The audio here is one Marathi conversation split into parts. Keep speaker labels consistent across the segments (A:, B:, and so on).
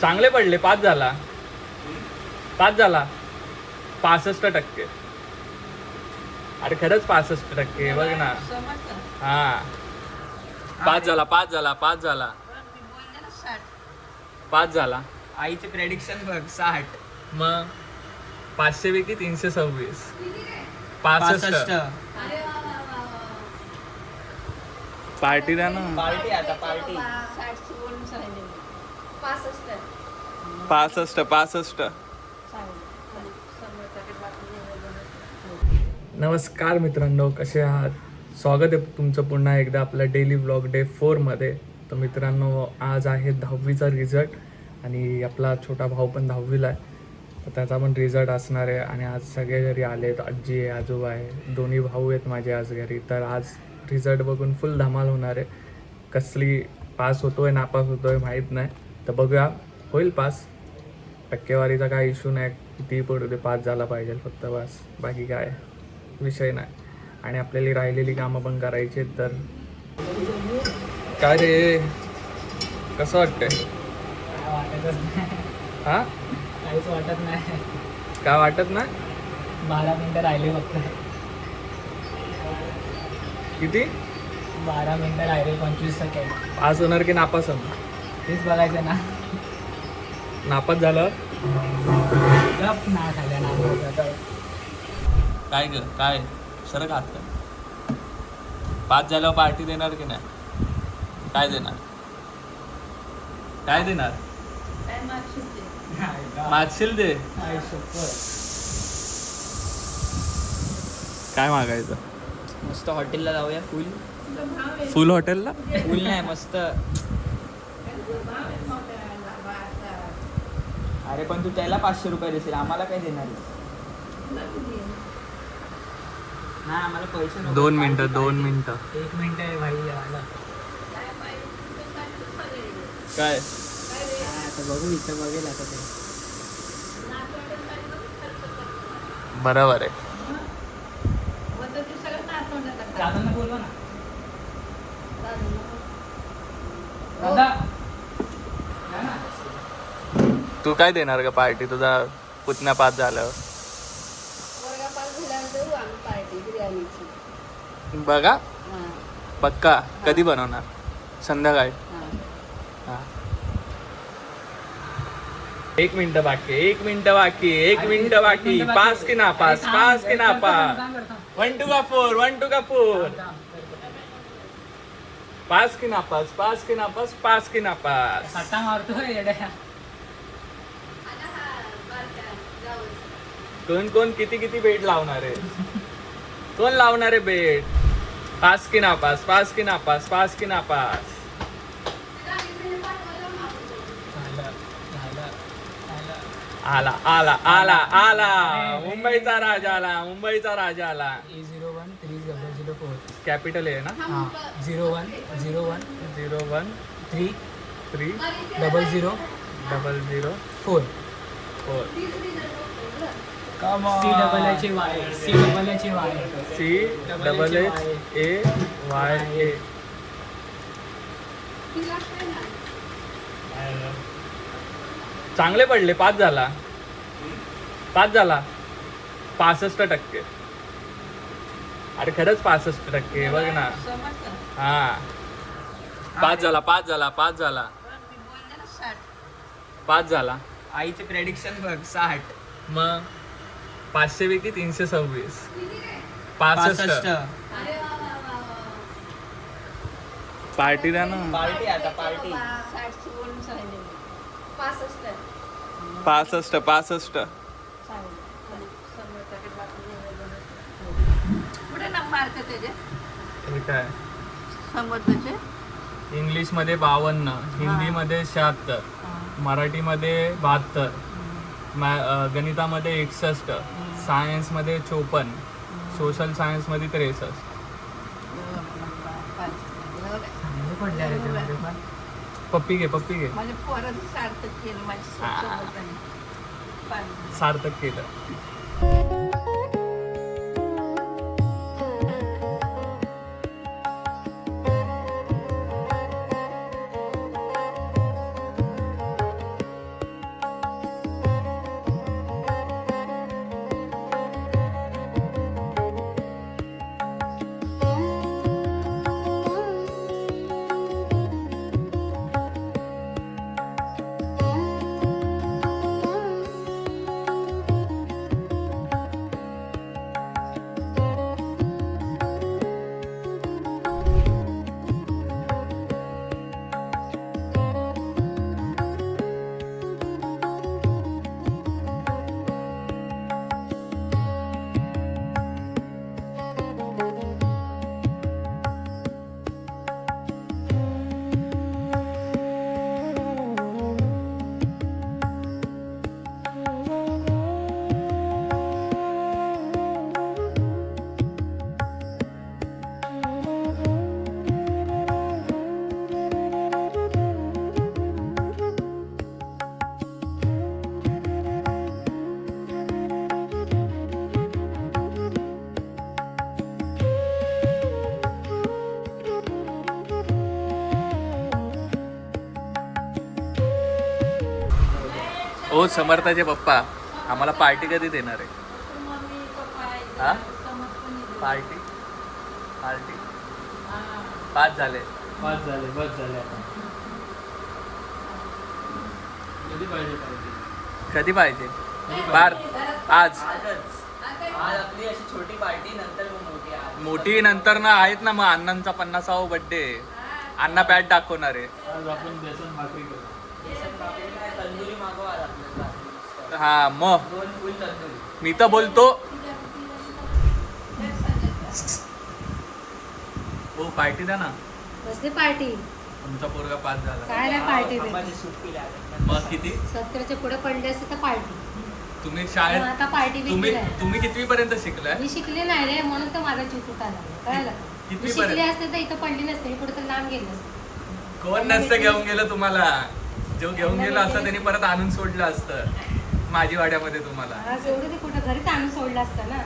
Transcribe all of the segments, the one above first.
A: चांगले पडले. पास झाला. 65%. अरे खरंच 65% बघ ना. हा पास झाला. पास झाला.
B: आईचे प्रेडिक्शन बघ 60.
A: मग 500 पैकी 326. 65. पार्टी द्या ना.
B: पार्टी आता पार्टी.
A: 65. नमस्कार मित्रांनो, कसे आहात? स्वागत आहे तुमचं पुन्हा एकदा आपल्या डेली व्लॉग डे 4मध्ये. तर मित्रांनो, आज आहे 10वीचा रिझल्ट आणि आपला छोटा भाऊ पण 10वीला आहे. तर त्याचा पण रिझल्ट असणार आहे आणि आज सगळे घरी आले आहेत. आजी आहे, आजोबा आहे, दोन्ही भाऊ आहेत माझे आज घरी. तर आज रिझल्ट बघून फुल धमाल होणार आहे. कसली पास होतोय नापास होतोय माहीत नाही. तर बघूया, होईल पास. टक्केवारीचा काय इश्यू नाही, कितीही पडू दे, पास झाला पाहिजे फक्त, बस. बाकी काय विषय नाही. आणि आपल्याला राहिलेली कामं पण करायची आहेत. तर काय रे, कसं वाटतंय? हा,
B: काहीच वाटत नाही.
A: काय वाटत नाही?
B: 12 मिनिटं राहिले फक्त.
A: किती?
B: 12 मिनिटं राहिले, 25 सेकंड.
A: पास होणार की नापास होणार?
B: तेच बघायचं ना.
A: नापास झालं
B: गप ना खाल्या ना.
A: काय ग, काय सरक हात कर. पास झाल्यावर पार्टी देणार की नाही? काय देणार? काय देणार? मागशील दे. काय मागायचं?
B: मस्त हॉटेलला जाऊया.
A: फुल हॉटेलला?
B: फुल नाही, मस्त. अरे पण तू त्याला 500 रुपये देशील, आम्हाला काय देणार? नाही, आम्हाला पैसे नको.
A: 2 मिनिटं.
B: 1 मिनिट आहे भाई. आला
A: काय
B: आता बघू, इथं बघेल आता ते.
A: बरोबर आहे.
B: दादांना बोलवा ना. दादा या ना.
A: तू काय देणार का पार्टी तुझा पुतण्या पास झाल्यावर? बघा पक्का. कधी बनवणार? संध्याकाळी. हा. 1 मिनिट बाकी. 1 मिनिट बाकी. पास की नापास? 1 2 का 4? 1 2 का 4? पास की नापास?
B: सट्टा मारतोय येड्या.
A: कोण किती बेट लावणार आहे? कोण लावणार आहे बेट? पास की नापास? आला. मुंबईचा राजा आला.
B: A013004.
A: कॅपिटल आहे ना?
B: 01 01
A: 01
B: 3
A: 3
B: 00
A: 00
B: 4.
A: 4. CHHAYA. चांगले पडले. पास झाला. 65%. अरे खरंच 65% बघ ना. हा पास झाला.
B: आईचे प्रेडिक्शन बघ 60.
A: मग 500 पैकी 326. 65. पार्टी द्या ना.
B: पार्टी आता पार्टी.
A: 65. हे काय? इंग्लिश मध्ये 52, हिंदी मध्ये 76, मराठीमध्ये 72, गणितामध्ये 61, सायन्स मध्ये 54, सोशल सायन्स मध्ये 63. पप्पी घे. सार्थक केलं. ओ समर्थाचे पप्पा आम्हाला पार्टी कधी देणार आहे? हा पार्टी पार्टी 5 झाले
B: बस झाले आता. कधी पाहिजे
A: कधी पाहिजे? बार आज
B: आज आपली अशी छोटी पार्टी नंतर मग मोठी आज.
A: मोठी नंतर ना आहेत ना, मग अण्णांचा 50वा बर्थडे. अण्णा बॅट दाखवणार आहे.
B: आज आपण बेसन भाकरी करू. बेसन भाकरी काय तंदुरी मागवा आज आपल्याला.
A: हा मग
B: 2 फुल तंदुरी.
A: मी तर बोलतो हो पार्टी द्या ना.
C: कसली पार्टी?
A: तुमचा पोरगा 5 झाला.
C: काय नाही पार्टी
B: बाबाने सूट केली आज.
A: मग किती?
C: 70च्या पुढे पडले असते तर पार्टी.
A: तुम्ही
C: मग
A: शाळेत
C: आता पार्टी
A: तुम्ही
C: बिर्टी नाही.
A: तुम्ही कितवी पर्यंत शिकलाय?
C: मी शिकले नाही रे, म्हणून तर माझा जीव तुटायला कळलं.
A: कितवी
C: मी शिकले
A: पर्यंत?
C: असते तर इथं पडली नसते, कुठे तर लांब गेले असते.
A: कोण नसतं घेऊन गेलं तुम्हाला? जो घेऊन गेला असता त्यांनी परत आणून सोडलं असतं माझी वाड्यामध्ये तुम्हाला.
C: हा सोडू दे, कुठं घरीच आणून सोडलं असतं ना.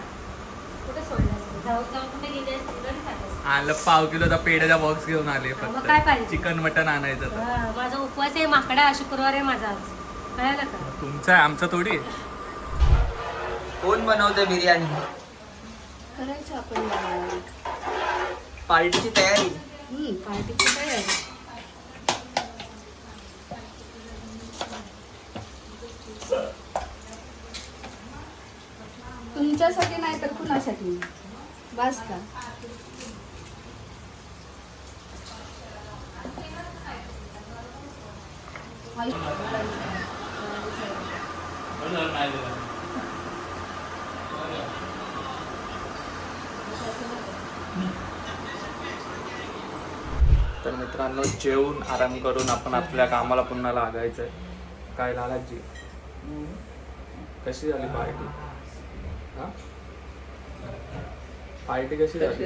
C: कुठे सोडलं असतं? जाऊ जाऊ कुठे गेले असते? घरीच आले असते.
A: आलं पाव किलोचा पेढ्याचा बॉक्स घेऊन आले
C: मग
A: फक्त.
C: काय पाहिजे?
A: चिकन मटन आणायचं तर.
C: हा, माझा उपवास आहे, माकडा शुक्रवार आहे माझा आज. कळलं का?
A: तुमचं आहे आमचं थोडी.
B: कोण बनवतं बिर्याणी?
C: करायचं आपण
B: पार्टीची तयारी.
C: पार्टीची काय आहे?
D: तुमच्यासाठी नाही तर कुणासाठी? बस का?
A: तर मित्रांनो जेवून आराम करून आपण आपल्या कामाला पुन्हा लागायचंय. काय लागायची? कशी झाली पार्टी? हा पार्टी कशी झाली?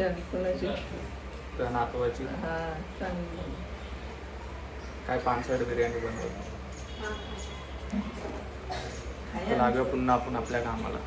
A: त्या नातवाची काय 5 बिर्याणी बनवली. तर लागूया पुन्हा आपण आपल्या कामाला.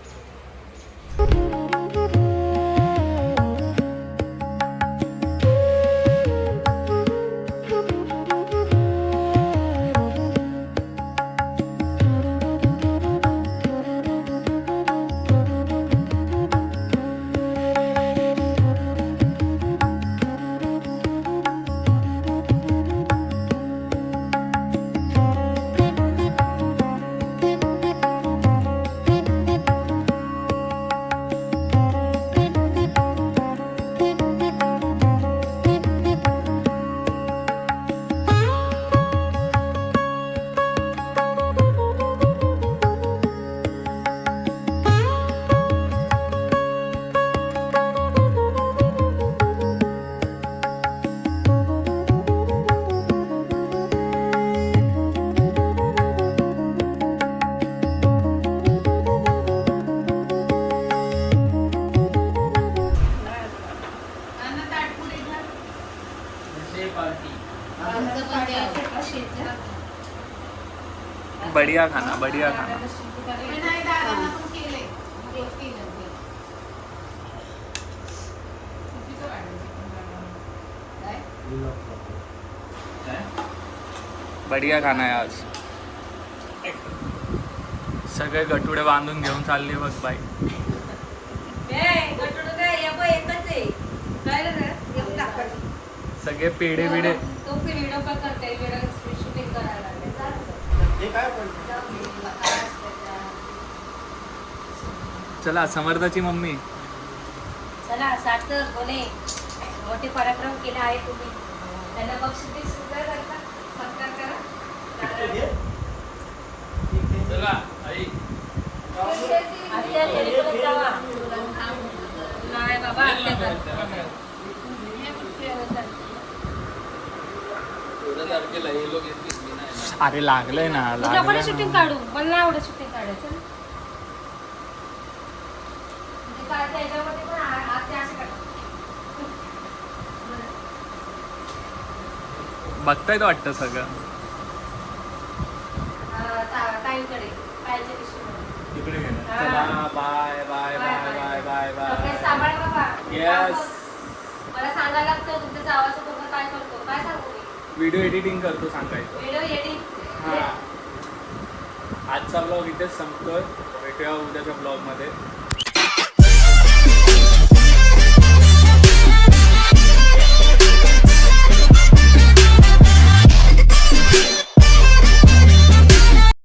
A: बढ़िया खाना बढ़िया खाना. बढ़िया खाना आहे आज. सगळे गटुडे बांधून घेऊन चालले बघ बाई. सगळे पेढे बिडे.
C: तो व्हिडिओ कॉल करते, व्हिडिओ शूटिंग करायला लागले.
A: चला समर्थाची मम्मी.
C: चला सार्थक बोले मोठे पराक्रम केले आहे तुम्ही. त्यांना बक्षीस सुद्धा करता, सत्कार करा.
A: चला आई.
C: आत्या घरी जावा. नाही बाबा आत्या कर.
A: अरे लागलंय ना लागलंय
C: शूटिंग
A: ना.
C: काढू, मला नाही आवडत शूटिंग काढायचं. म्हणजे काय त्याच्यामध्ये पण आत्या असे करतात.
A: बघतायत वाटतं सगळं.
C: ताईंकडे ताईच्या पिशवीमध्ये.
A: तिकडे गेलं.
C: हा.
A: चला bye bye bye bye bye
C: okay,
A: bye.
C: सांभाळ बाबा.
A: Yes.
C: मला सांगायला लागतं तुमच्या जावाचं बघा काय करतो, काय सांगू मी?
A: व्हिडिओ एडिटिंग करतो सांगायचं.
C: Video edit.
A: हा. आज आजचा ब्लॉग इथेच संपतोय. भेटूया उद्याच्या ब्लॉगमध्ये.